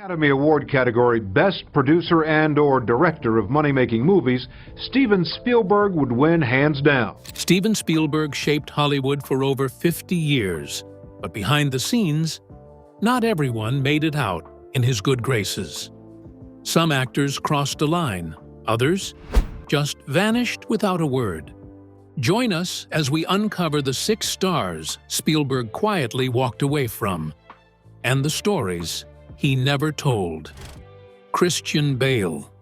Academy Award category Best Producer and/or Director of Money-Making Movies, Steven Spielberg would win hands down. Steven Spielberg shaped Hollywood for over 50 years, but behind the scenes, not everyone made it out in his good graces. Some actors crossed a line, others just vanished without a word. Join us as we uncover the 6 stars Spielberg quietly walked away from, and the stories he never told. Christian Bale.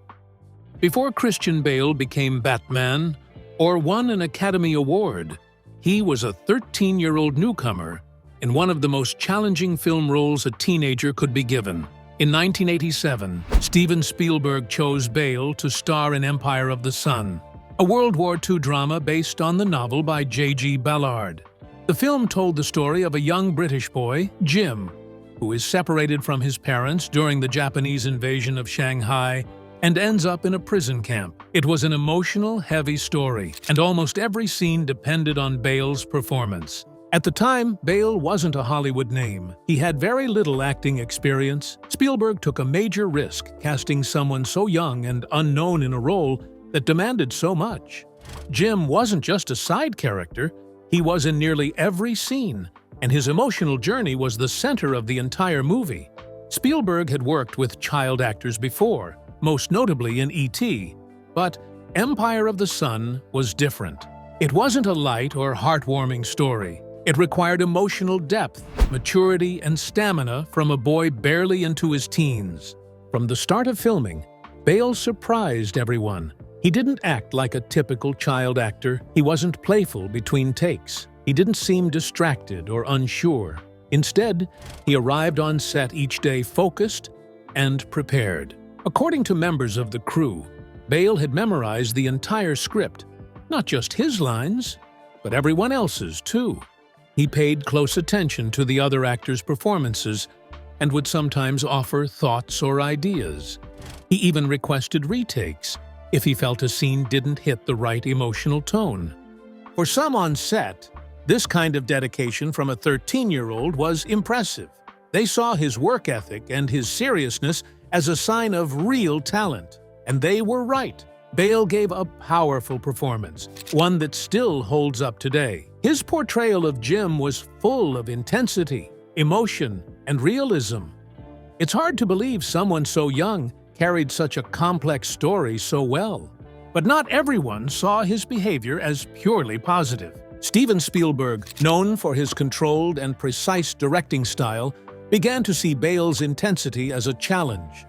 Before Christian Bale became Batman or won an Academy Award, he was a 13-year-old newcomer in one of the most challenging film roles a teenager could be given. In 1987, Steven Spielberg chose Bale to star in Empire of the Sun, a World War II drama based on the novel by J.G. Ballard. The film told the story of a young British boy, Jim, who is separated from his parents during the Japanese invasion of Shanghai and ends up in a prison camp. It was an emotional, heavy story, and almost every scene depended on Bale's performance. At the time, Bale wasn't a Hollywood name. He had very little acting experience. Spielberg took a major risk casting someone so young and unknown in a role that demanded so much. Jim wasn't just a side character, he was in nearly every scene, and his emotional journey was the center of the entire movie. Spielberg had worked with child actors before, most notably in E.T., but Empire of the Sun was different. It wasn't a light or heartwarming story. It required emotional depth, maturity, and stamina from a boy barely into his teens. From the start of filming, Bale surprised everyone. He didn't act like a typical child actor. He wasn't playful between takes. He didn't seem distracted or unsure. Instead, he arrived on set each day focused and prepared. According to members of the crew, Bale had memorized the entire script, not just his lines, but everyone else's too. He paid close attention to the other actors' performances and would sometimes offer thoughts or ideas. He even requested retakes if he felt a scene didn't hit the right emotional tone. For some on set, this kind of dedication from a 13-year-old was impressive. They saw his work ethic and his seriousness as a sign of real talent. And they were right. Bale gave a powerful performance, one that still holds up today. His portrayal of Jim was full of intensity, emotion, and realism. It's hard to believe someone so young carried such a complex story so well. But not everyone saw his behavior as purely positive. Steven Spielberg, known for his controlled and precise directing style, began to see Bale's intensity as a challenge.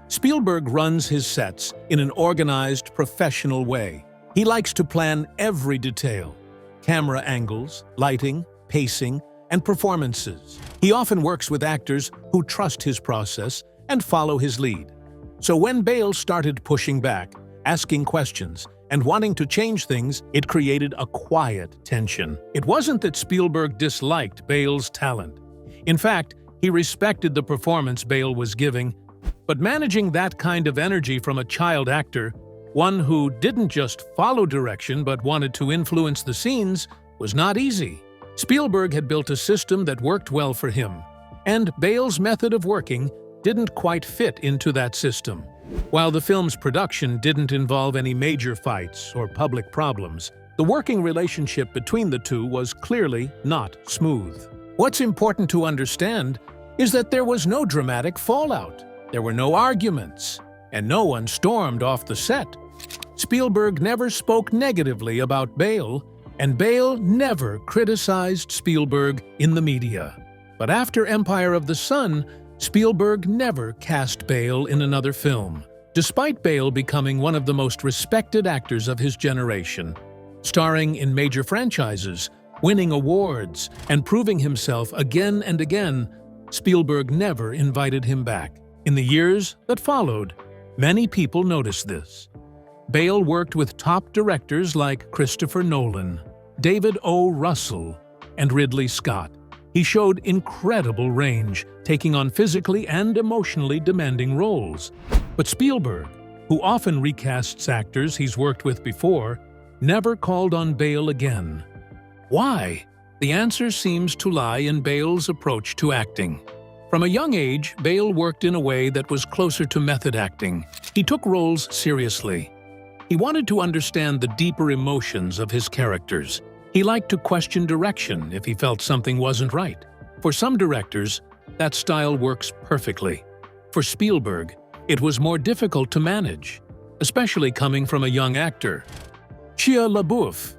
Spielberg runs his sets in an organized, professional way. He likes to plan every detail: camera angles, lighting, pacing, and performances. He often works with actors who trust his process and follow his lead. So when Bale started pushing back, asking questions, and wanting to change things, it created a quiet tension. It wasn't that Spielberg disliked Bale's talent. In fact, he respected the performance Bale was giving, but managing that kind of energy from a child actor, one who didn't just follow direction but wanted to influence the scenes, was not easy. Spielberg had built a system that worked well for him, and Bale's method of working didn't quite fit into that system. While the film's production didn't involve any major fights or public problems, the working relationship between the two was clearly not smooth. What's important to understand is that there was no dramatic fallout. There were no arguments, and no one stormed off the set. Spielberg never spoke negatively about Bale, and Bale never criticized Spielberg in the media. But after Empire of the Sun, Spielberg never cast Bale in another film, despite Bale becoming one of the most respected actors of his generation. Starring in major franchises, winning awards, and proving himself again and again, Spielberg never invited him back. In the years that followed, many people noticed this. Bale worked with top directors like Christopher Nolan, David O. Russell, and Ridley Scott. He showed incredible range, taking on physically and emotionally demanding roles. But Spielberg, who often recasts actors he's worked with before, never called on Bale again. Why? The answer seems to lie in Bale's approach to acting. From a young age, Bale worked in a way that was closer to method acting. He took roles seriously. He wanted to understand the deeper emotions of his characters. He liked to question direction if he felt something wasn't right. For some directors, that style works perfectly. For Spielberg, it was more difficult to manage, especially coming from a young actor. Shia LaBeouf.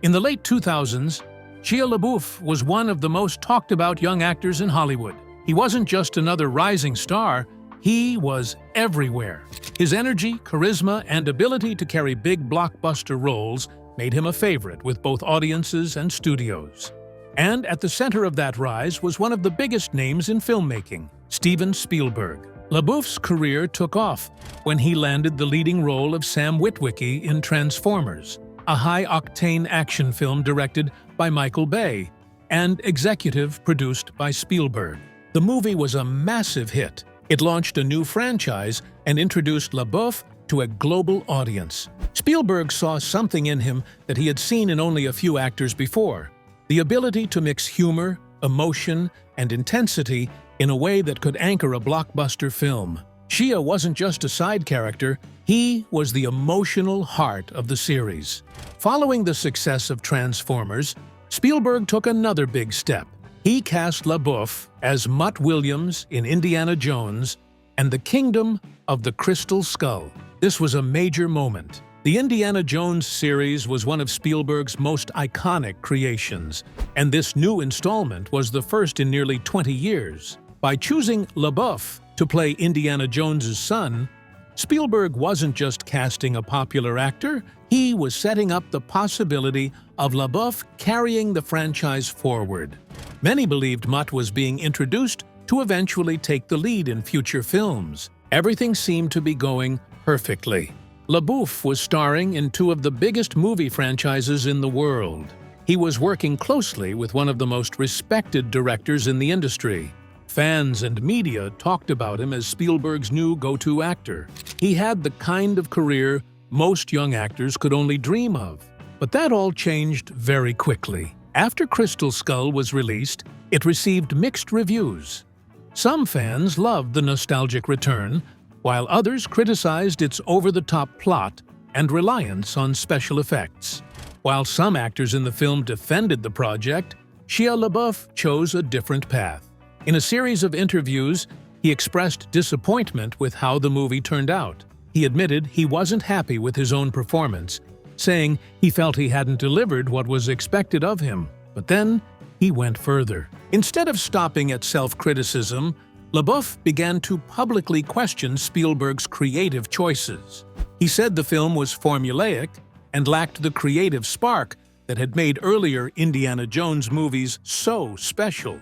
In the late 2000s, Shia LaBeouf was one of the most talked about young actors in Hollywood. He wasn't just another rising star, he was everywhere. His energy, charisma, and ability to carry big blockbuster roles made him a favorite with both audiences and studios. And at the center of that rise was one of the biggest names in filmmaking, Steven Spielberg. LaBeouf's career took off when he landed the leading role of Sam Witwicky in Transformers, a high-octane action film directed by Michael Bay and executive produced by Spielberg. The movie was a massive hit. It launched a new franchise and introduced LaBeouf to a global audience. Spielberg saw something in him that he had seen in only a few actors before: the ability to mix humor, emotion, and intensity in a way that could anchor a blockbuster film. Shia wasn't just a side character, he was the emotional heart of the series. Following the success of Transformers, Spielberg took another big step. He cast LaBeouf as Mutt Williams in Indiana Jones and the Kingdom of the Crystal Skull. This was a major moment. The Indiana Jones series was one of Spielberg's most iconic creations, and this new installment was the first in nearly 20 years. By choosing LaBeouf to play Indiana Jones's son, Spielberg wasn't just casting a popular actor, he was setting up the possibility of LaBeouf carrying the franchise forward. Many believed Mutt was being introduced to eventually take the lead in future films. Everything seemed to be going perfectly. LaBeouf was starring in two of the biggest movie franchises in the world. He was working closely with one of the most respected directors in the industry. Fans and media talked about him as Spielberg's new go-to actor. He had the kind of career most young actors could only dream of. But that all changed very quickly. After Crystal Skull was released, it received mixed reviews. Some fans loved the nostalgic return, while others criticized its over-the-top plot and reliance on special effects. While some actors in the film defended the project, Shia LaBeouf chose a different path. In a series of interviews, he expressed disappointment with how the movie turned out. He admitted he wasn't happy with his own performance, saying he felt he hadn't delivered what was expected of him. But then, he went further. Instead of stopping at self-criticism, LaBeouf began to publicly question Spielberg's creative choices. He said the film was formulaic and lacked the creative spark that had made earlier Indiana Jones movies so special.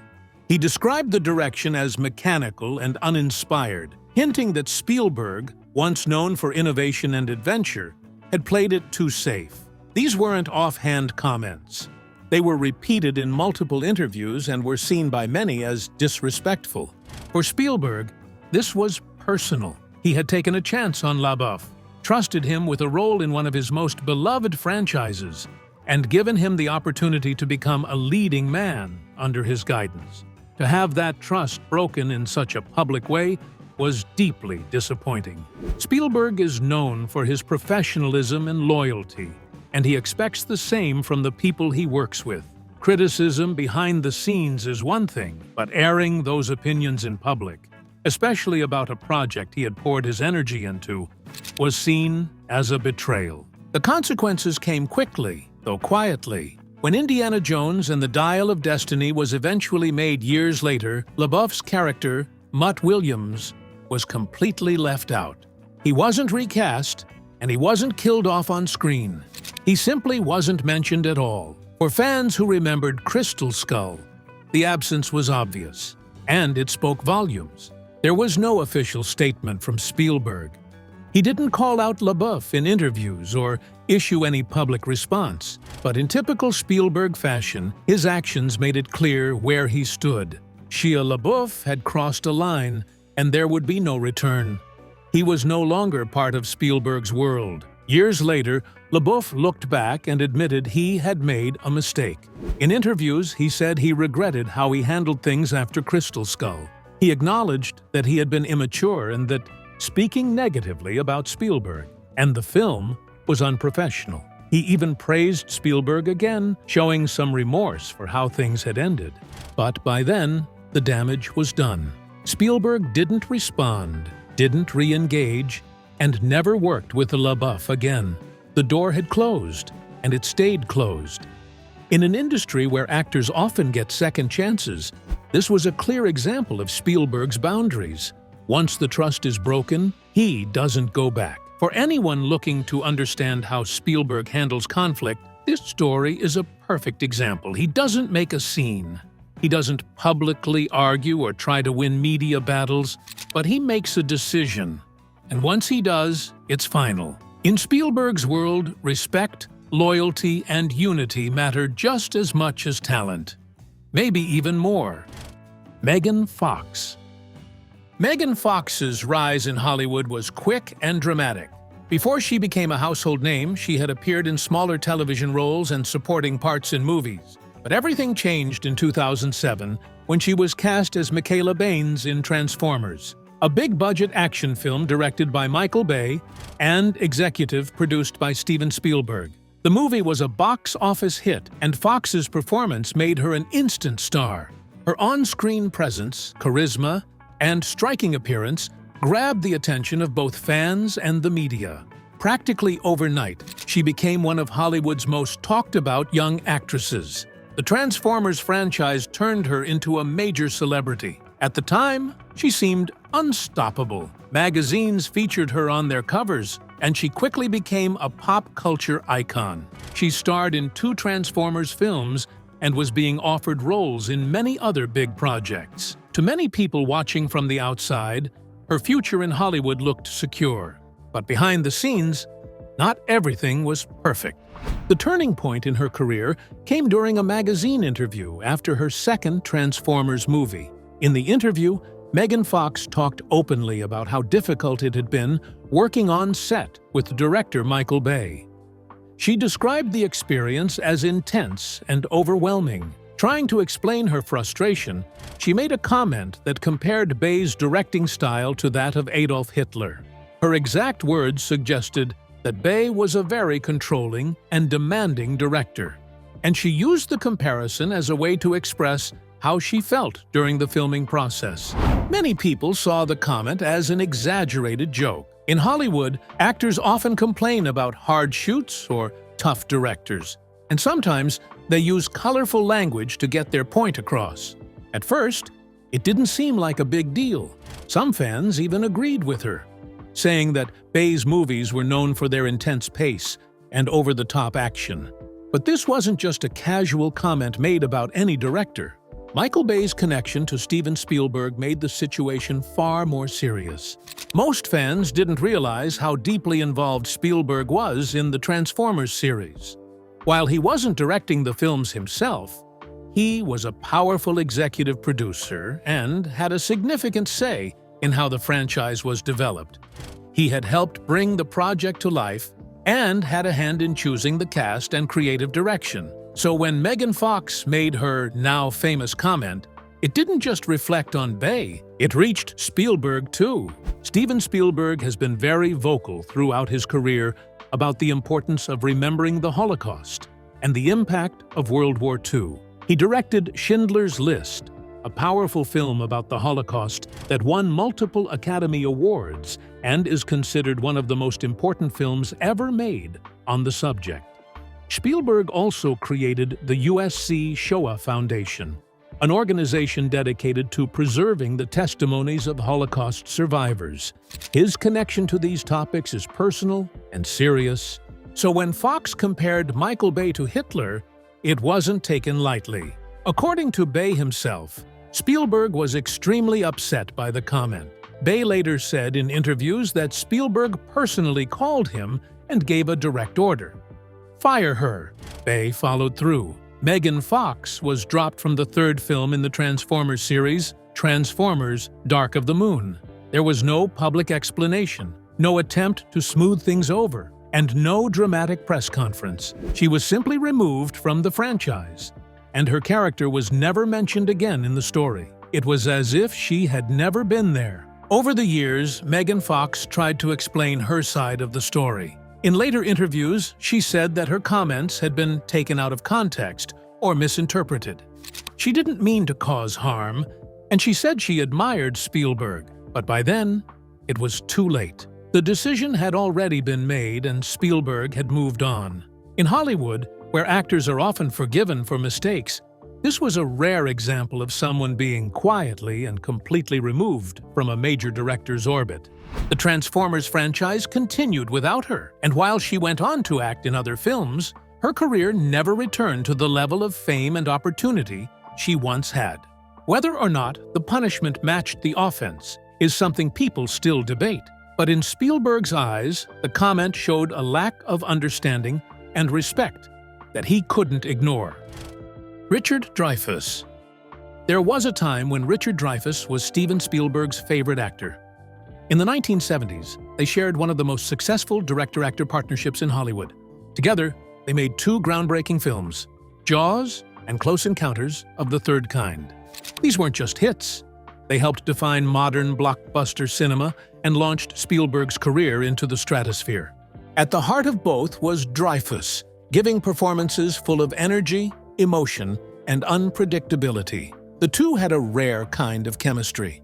He described the direction as mechanical and uninspired, hinting that Spielberg, once known for innovation and adventure, had played it too safe. These weren't offhand comments. They were repeated in multiple interviews and were seen by many as disrespectful. For Spielberg, this was personal. He had taken a chance on LaBeouf, trusted him with a role in one of his most beloved franchises, and given him the opportunity to become a leading man under his guidance. To have that trust broken in such a public way was deeply disappointing. Spielberg is known for his professionalism and loyalty, and he expects the same from the people he works with. Criticism behind the scenes is one thing, but airing those opinions in public, especially about a project he had poured his energy into, was seen as a betrayal. The consequences came quickly, though quietly. When Indiana Jones and the Dial of Destiny was eventually made years later, LaBeouf's character, Mutt Williams, was completely left out. He wasn't recast, and he wasn't killed off on screen. He simply wasn't mentioned at all. For fans who remembered Crystal Skull, the absence was obvious, and it spoke volumes. There was no official statement from Spielberg. He didn't call out LaBeouf in interviews or issue any public response, but in typical Spielberg fashion, his actions made it clear where he stood. Shia LaBeouf had crossed a line, and there would be no return. He was no longer part of Spielberg's world. Years later, LaBeouf looked back and admitted he had made a mistake. In interviews, he said he regretted how he handled things after Crystal Skull. He acknowledged that he had been immature and that speaking negatively about Spielberg and the film was unprofessional. He even praised Spielberg again, showing some remorse for how things had ended. But by then, the damage was done. Spielberg didn't respond, didn't re-engage, and never worked with LaBeouf again. The door had closed, and it stayed closed. In an industry where actors often get second chances, this was a clear example of Spielberg's boundaries. Once the trust is broken, he doesn't go back. For anyone looking to understand how Spielberg handles conflict, this story is a perfect example. He doesn't make a scene. He doesn't publicly argue or try to win media battles, but he makes a decision. And once he does, it's final. In Spielberg's world, respect, loyalty, and unity matter just as much as talent. Maybe even more. Megan Fox. Megan Fox's rise in Hollywood was quick and dramatic. Before she became a household name, she had appeared in smaller television roles and supporting parts in movies. But everything changed in 2007 when she was cast as Michaela Baines in Transformers, a big-budget action film directed by Michael Bay and executive produced by Steven Spielberg. The movie was a box office hit, and Fox's performance made her an instant star. Her on-screen presence, charisma, and striking appearance grabbed the attention of both fans and the media. Practically overnight, she became one of Hollywood's most talked-about young actresses. The Transformers franchise turned her into a major celebrity. At the time, she seemed unstoppable. Magazines featured her on their covers, and she quickly became a pop culture icon. She starred in 2 Transformers films and was being offered roles in many other big projects. To many people watching from the outside, her future in Hollywood looked secure. But behind the scenes, not everything was perfect. The turning point in her career came during a magazine interview after her second Transformers movie. In the interview, Megan Fox talked openly about how difficult it had been working on set with director Michael Bay. She described the experience as intense and overwhelming. Trying to explain her frustration, she made a comment that compared Bay's directing style to that of Adolf Hitler. Her exact words suggested that Bay was a very controlling and demanding director, and she used the comparison as a way to express how she felt during the filming process. Many people saw the comment as an exaggerated joke. In Hollywood, actors often complain about hard shoots or tough directors, and sometimes they use colorful language to get their point across. At first, it didn't seem like a big deal. Some fans even agreed with her, saying that Bay's movies were known for their intense pace and over-the-top action. But this wasn't just a casual comment made about any director. Michael Bay's connection to Steven Spielberg made the situation far more serious. Most fans didn't realize how deeply involved Spielberg was in the Transformers series. While he wasn't directing the films himself, he was a powerful executive producer and had a significant say in how the franchise was developed. He had helped bring the project to life and had a hand in choosing the cast and creative direction. So when Megan Fox made her now famous comment, it didn't just reflect on Bay, it reached Spielberg too. Steven Spielberg has been very vocal throughout his career about the importance of remembering the Holocaust and the impact of World War II. He directed Schindler's List, a powerful film about the Holocaust that won multiple Academy Awards and is considered one of the most important films ever made on the subject. Spielberg also created the USC Shoah Foundation, an organization dedicated to preserving the testimonies of Holocaust survivors. His connection to these topics is personal and serious, so when Fox compared Michael Bay to Hitler, it wasn't taken lightly. According to Bay himself, Spielberg was extremely upset by the comment. Bay later said in interviews that Spielberg personally called him and gave a direct order: fire her. Bay followed through. Megan Fox was dropped from the 3rd film in the Transformers series, Transformers: Dark of the Moon. There was no public explanation, no attempt to smooth things over, and no dramatic press conference. She was simply removed from the franchise, and her character was never mentioned again in the story. It was as if she had never been there. Over the years, Megan Fox tried to explain her side of the story. In later interviews, she said that her comments had been taken out of context or misinterpreted. She didn't mean to cause harm, and she said she admired Spielberg, but by then, it was too late. The decision had already been made and Spielberg had moved on. In Hollywood, where actors are often forgiven for mistakes, this was a rare example of someone being quietly and completely removed from a major director's orbit. The Transformers franchise continued without her, and while she went on to act in other films, her career never returned to the level of fame and opportunity she once had. Whether or not the punishment matched the offense is something people still debate, but in Spielberg's eyes, the comment showed a lack of understanding and respect that he couldn't ignore. Richard Dreyfuss. There was a time when Richard Dreyfuss was Steven Spielberg's favorite actor. In the 1970s, they shared one of the most successful director-actor partnerships in Hollywood. Together, they made two groundbreaking films, Jaws and Close Encounters of the Third Kind. These weren't just hits. They helped define modern blockbuster cinema and launched Spielberg's career into the stratosphere. At the heart of both was Dreyfuss, giving performances full of energy, emotion, and unpredictability. The two had a rare kind of chemistry.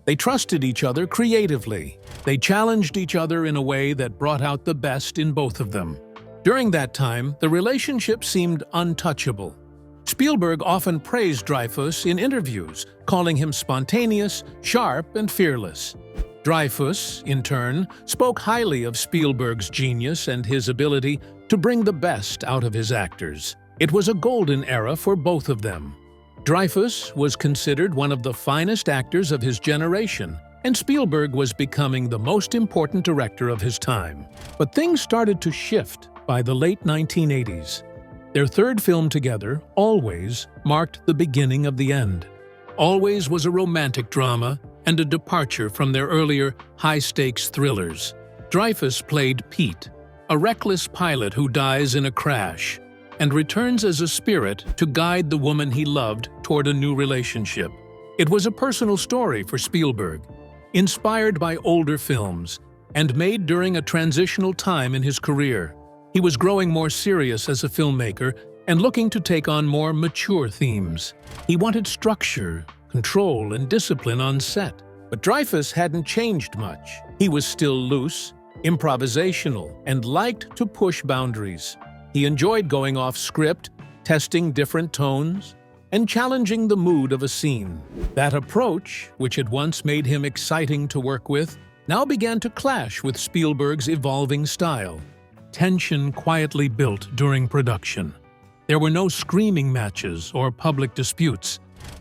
They trusted each other creatively. They challenged each other in a way that brought out the best in both of them. During that time, the relationship seemed untouchable. Spielberg often praised Dreyfuss in interviews, calling him spontaneous, sharp, and fearless. Dreyfuss, in turn, spoke highly of Spielberg's genius and his ability to bring the best out of his actors. It was a golden era for both of them. Dreyfuss was considered one of the finest actors of his generation, and Spielberg was becoming the most important director of his time. But things started to shift by the late 1980s. Their third film together, Always, marked the beginning of the end. Always was a romantic drama and a departure from their earlier high-stakes thrillers. Dreyfuss played Pete, a reckless pilot who dies in a crash and returns as a spirit to guide the woman he loved toward a new relationship. It was a personal story for Spielberg, inspired by older films and made during a transitional time in his career. He was growing more serious as a filmmaker and looking to take on more mature themes. He wanted structure, control, and discipline on set. But Dreyfuss hadn't changed much. He was still loose, improvisational, and liked to push boundaries. He enjoyed going off script, testing different tones, and challenging the mood of a scene. That approach, which had once made him exciting to work with, now began to clash with Spielberg's evolving style. Tension quietly built during production. There were no screaming matches or public disputes,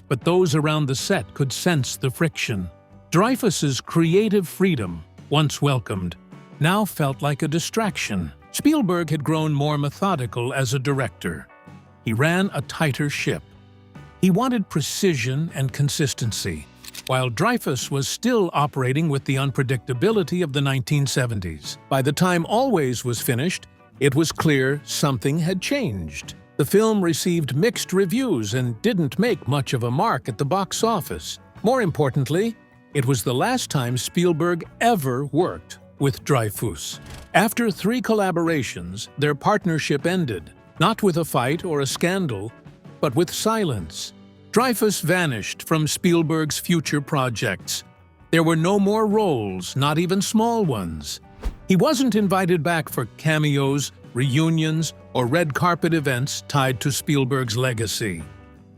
but those around the set could sense the friction. Dreyfuss's creative freedom, once welcomed, now felt like a distraction. Spielberg had grown more methodical as a director. He ran a tighter ship. He wanted precision and consistency, while Dreyfuss was still operating with the unpredictability of the 1970s. By the time Always was finished, it was clear something had changed. The film received mixed reviews and didn't make much of a mark at the box office. More importantly, it was the last time Spielberg ever worked with Dreyfuss. After 3 collaborations, their partnership ended, not with a fight or a scandal, but with silence. Dreyfuss vanished from Spielberg's future projects. There were no more roles, not even small ones. He wasn't invited back for cameos, reunions, or red carpet events tied to Spielberg's legacy.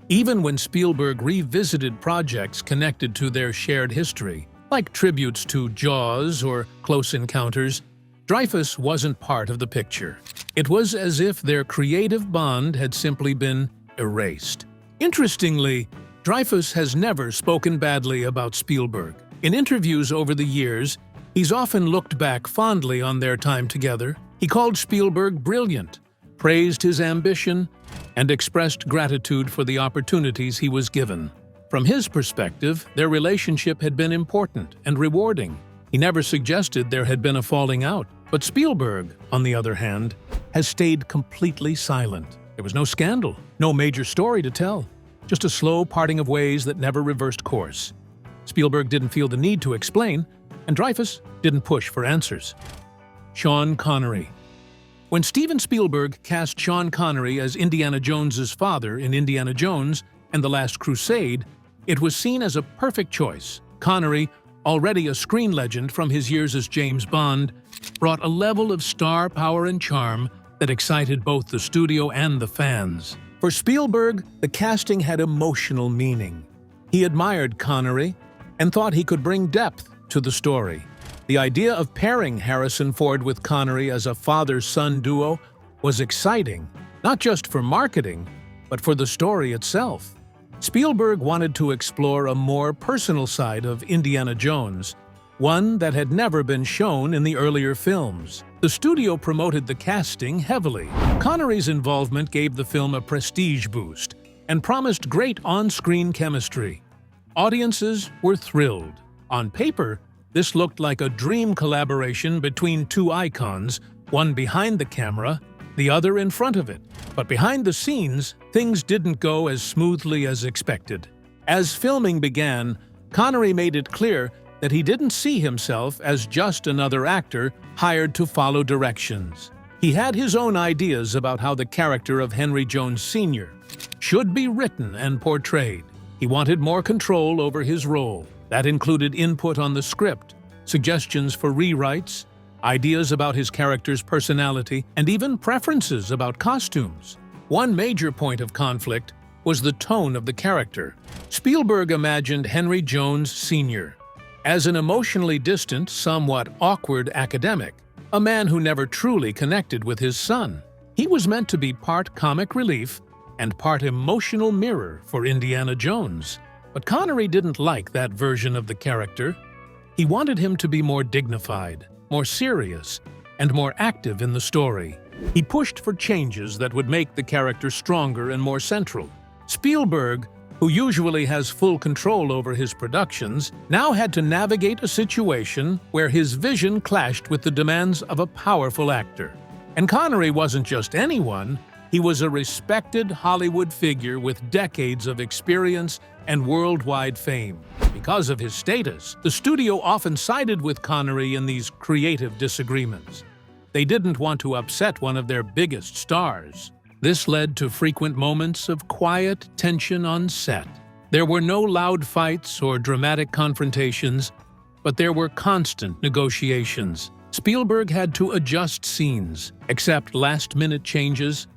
Even when Spielberg revisited projects connected to their shared history, like tributes to Jaws or Close Encounters, Dreyfuss wasn't part of the picture. It was as if their creative bond had simply been erased. Interestingly, Dreyfuss has never spoken badly about Spielberg. In interviews over the years, he's often looked back fondly on their time together. He called Spielberg brilliant, praised his ambition, and expressed gratitude for the opportunities he was given. From his perspective, their relationship had been important and rewarding. He never suggested there had been a falling out. But Spielberg, on the other hand, has stayed completely silent. There was no scandal, no major story to tell. just a slow parting of ways that never reversed course. Spielberg didn't feel the need to explain, and Drifus didn't push for answers. Shan Connory. When Steven Spielberg cast Shan Connory as Indiana Jones's father in Indiana Jones and the Last Crusade, it was seen as a perfect choice. Connery, already a screen legend from his years as James Bond, brought a level of star power and charm that excited both the studio and the fans. For Spielberg, the casting had emotional meaning. He admired Connery and thought he could bring depth to the story. The idea of pairing Harrison Ford with Connery as a father-son duo was exciting, not just for marketing, but for the story itself. Spielberg wanted to explore a more personal side of Indiana Jones, one that had never been shown in the earlier films. The studio promoted the casting heavily. Connery's involvement gave the film a prestige boost and promised great on-screen chemistry. Audiences were thrilled. On paper, this looked like a dream collaboration between two icons, one behind the camera, the other in front of it. But behind the scenes, things didn't go as smoothly as expected. As filming began, Connery made it clear that he didn't see himself as just another actor hired to follow directions. He had his own ideas about how the character of Henry Jones Sr. should be written and portrayed. He wanted more control over his role. That included input on the script, suggestions for rewrites, ideas about his character's personality, and even preferences about costumes. One major point of conflict was the tone of the character. Spielberg imagined Henry Jones Sr. as an emotionally distant, somewhat awkward academic, a man who never truly connected with his son. He was meant to be part comic relief and part emotional mirror for Indiana Jones. But Connery didn't like that version of the character. He wanted him to be more dignified, more serious, and more active in the story. He pushed for changes that would make the character stronger and more central. Spielberg, who usually has full control over his productions, now had to navigate a situation where his vision clashed with the demands of a powerful actor. And Connery wasn't just anyone, he was a respected Hollywood figure with decades of experience and worldwide fame. Because of his status, the studio often sided with Connery in these creative disagreements. They didn't want to upset one of their biggest stars. This led to frequent moments of quiet tension on set. There were no loud fights or dramatic confrontations, but there were constant negotiations. Spielberg had to adjust scenes, accept last-minute changes,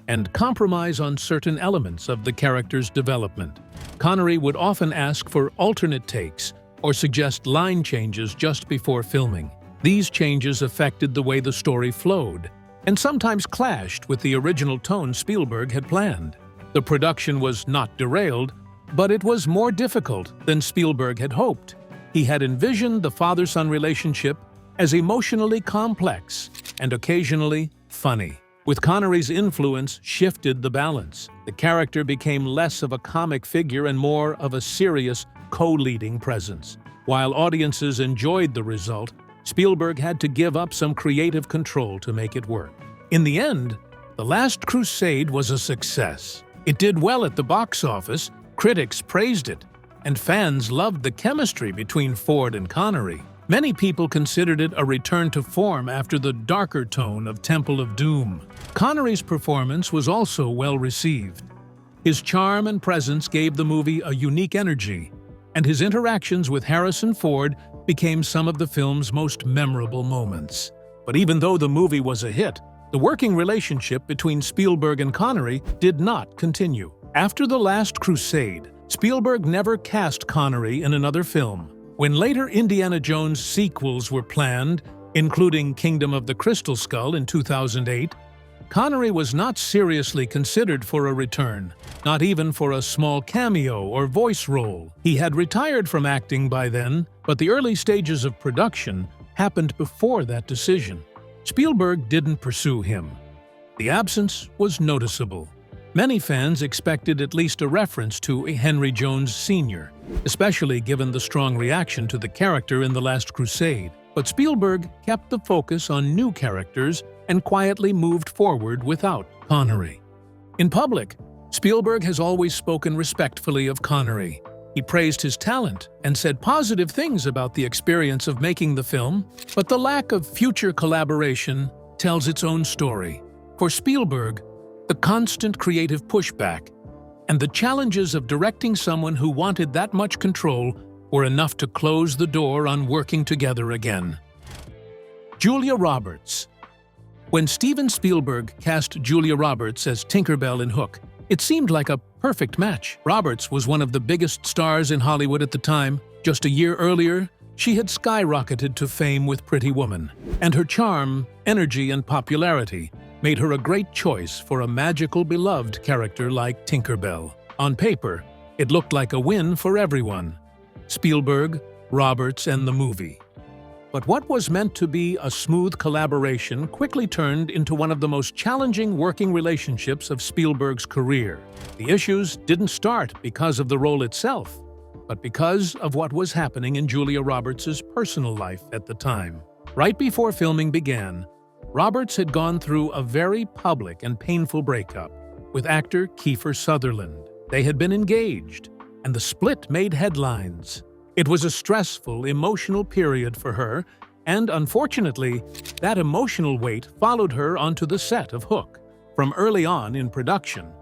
and compromise on certain elements of the character's development. Connery would often ask for alternate takes or suggest line changes just before filming. These changes affected the way the story flowed, and sometimes clashed with the original tone Spielberg had planned. The production was not derailed, but it was more difficult than Spielberg had hoped. He had envisioned the father-son relationship as emotionally complex and occasionally funny. With Connery's influence shifted the balance. The character became less of a comic figure and more of a serious, co-leading presence. While audiences enjoyed the result, Spielberg had to give up some creative control to make it work. In the end, The Last Crusade was a success. It did well at the box office, critics praised it, and fans loved the chemistry between Ford and Connery. Many people considered it a return to form after the darker tone of Temple of Doom. Connery's performance was also well received. His charm and presence gave the movie a unique energy, and his interactions with Harrison Ford became some of the film's most memorable moments. But even though the movie was a hit, the working relationship between Spielberg and Connery did not continue. After The Last Crusade, Spielberg never cast Connery in another film. When later Indiana Jones sequels were planned, including Kingdom of the Crystal Skull in 2008, Connery was not seriously considered for a return, not even for a small cameo or voice role. He had retired from acting by then, but the early stages of production happened before that decision. Spielberg didn't pursue him. The absence was noticeable. Many fans expected at least a reference to Henry Jones Sr., especially given the strong reaction to the character in The Last Crusade. But Spielberg kept the focus on new characters and quietly moved forward without Connery. In public, Spielberg has always spoken respectfully of Connery. He praised his talent and said positive things about the experience of making the film, but the lack of future collaboration tells its own story. For Spielberg, the constant creative pushback and the challenges of directing someone who wanted that much control were enough to close the door on working together again. Julia Roberts. When Steven Spielberg cast Julia Roberts as Tinker Bell in Hook, it seemed like a perfect match. Roberts was one of the biggest stars in Hollywood at the time. Just a year earlier, she had skyrocketed to fame with Pretty Woman, and her charm, energy, and popularity made her a great choice for a magical, beloved character like Tinker Bell. On paper, it looked like a win for everyone: Spielberg, Roberts, and the movie. But what was meant to be a smooth collaboration quickly turned into one of the most challenging working relationships of Spielberg's career. The issues didn't start because of the role itself, but because of what was happening in Julia Roberts' personal life at the time. Right before filming began, Roberts had gone through a very public and painful breakup with actor Kiefer Sutherland. They had been engaged, and the split made headlines. It was a stressful, emotional period for her, and unfortunately, that emotional weight followed her onto the set of Hook. From early on in production,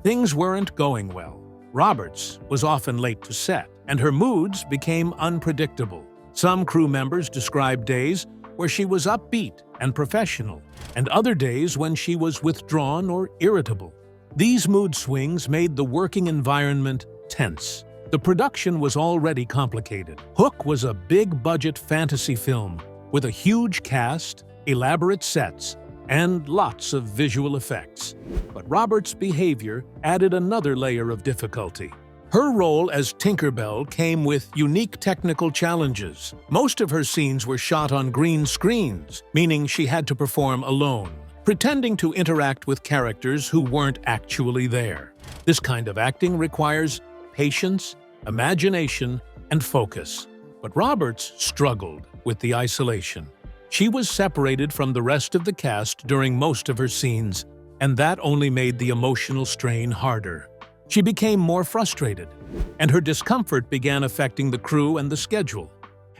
things weren't going well. Roberts was often late to set, and her moods became unpredictable. Some crew members described days where she was upbeat and professional, and other days when she was withdrawn or irritable. These mood swings made the working environment tense. The production was already complicated. Hook was a big-budget fantasy film with a huge cast, elaborate sets, and lots of visual effects. But Roberts' behavior added another layer of difficulty. Her role as Tinker Bell came with unique technical challenges. Most of her scenes were shot on green screens, meaning she had to perform alone, pretending to interact with characters who weren't actually there. This kind of acting requires patience, imagination, and focus. But Roberts struggled with the isolation. She was separated from the rest of the cast during most of her scenes, and that only made the emotional strain harder. She became more frustrated, and her discomfort began affecting the crew and the schedule.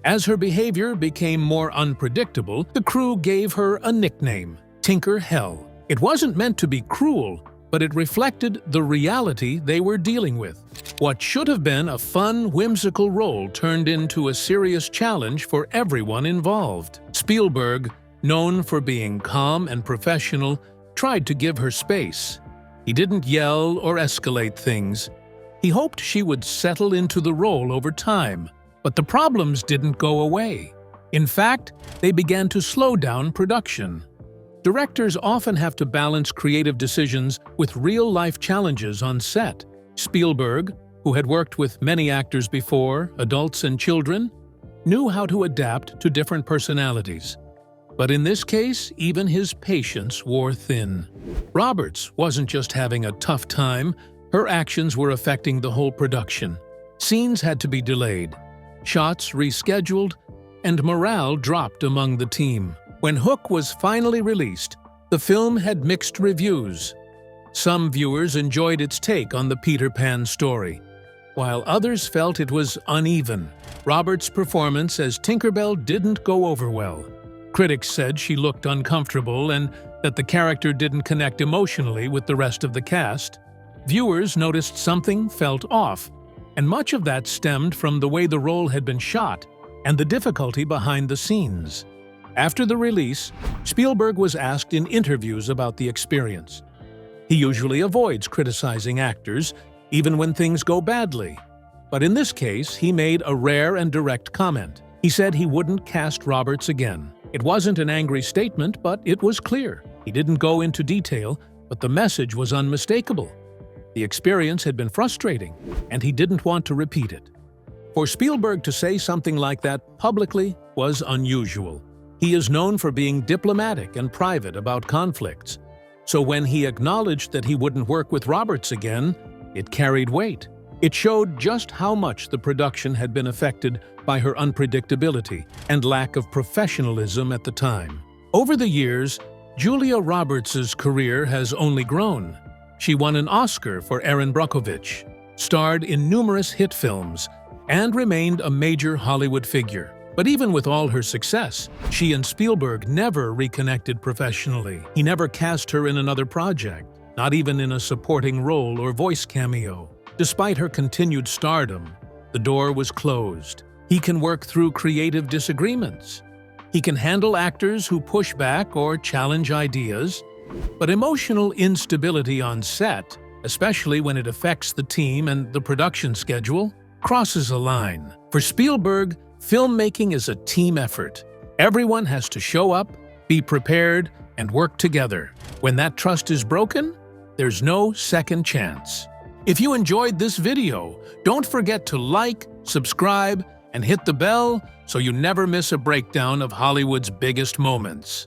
As her behavior became more unpredictable, the crew gave her a nickname, Tinker Hell. It wasn't meant to be cruel, but it reflected the reality they were dealing with. What should have been a fun, whimsical role turned into a serious challenge for everyone involved. Spielberg, known for being calm and professional, tried to give her space. He didn't yell or escalate things. He hoped she would settle into the role over time, but the problems didn't go away. In fact, they began to slow down production. Directors often have to balance creative decisions with real-life challenges on set. Spielberg, who had worked with many actors before, adults and children, knew how to adapt to different personalities. But in this case, even his patience wore thin. Roberts wasn't just having a tough time, her actions were affecting the whole production. Scenes had to be delayed, shots rescheduled, and morale dropped among the team. When Hook was finally released, the film had mixed reviews. Some viewers enjoyed its take on the Peter Pan story, while others felt it was uneven. Roberts' performance as Tinker Bell didn't go over well. Critics said she looked uncomfortable and that the character didn't connect emotionally with the rest of the cast. Viewers noticed something felt off, and much of that stemmed from the way the role had been shot and the difficulty behind the scenes. After the release, Spielberg was asked in interviews about the experience. He usually avoids criticizing actors, even when things go badly. But in this case, he made a rare and direct comment. He said he wouldn't cast Roberts again. It wasn't an angry statement, but it was clear. He didn't go into detail, but the message was unmistakable. The experience had been frustrating, and he didn't want to repeat it. For Spielberg to say something like that publicly was unusual. He is known for being diplomatic and private about conflicts. So when he acknowledged that he wouldn't work with Roberts again, it carried weight. It showed just how much the production had been affected by her unpredictability and lack of professionalism at the time. Over the years, Julia Roberts' career has only grown. She won an Oscar for Erin Brockovich, starred in numerous hit films, and remained a major Hollywood figure. But even with all her success, she and Spielberg never reconnected professionally. He never cast her in another project, not even in a supporting role or voice cameo. Despite her continued stardom, the door was closed. He can work through creative disagreements. He can handle actors who push back or challenge ideas, but emotional instability on set, especially when it affects the team and the production schedule, crosses a line. For Spielberg, filmmaking is a team effort. Everyone has to show up, be prepared, and work together. When that trust is broken, there's no second chance. If you enjoyed this video, don't forget to like, subscribe, and hit the bell so you never miss a breakdown of Hollywood's biggest moments.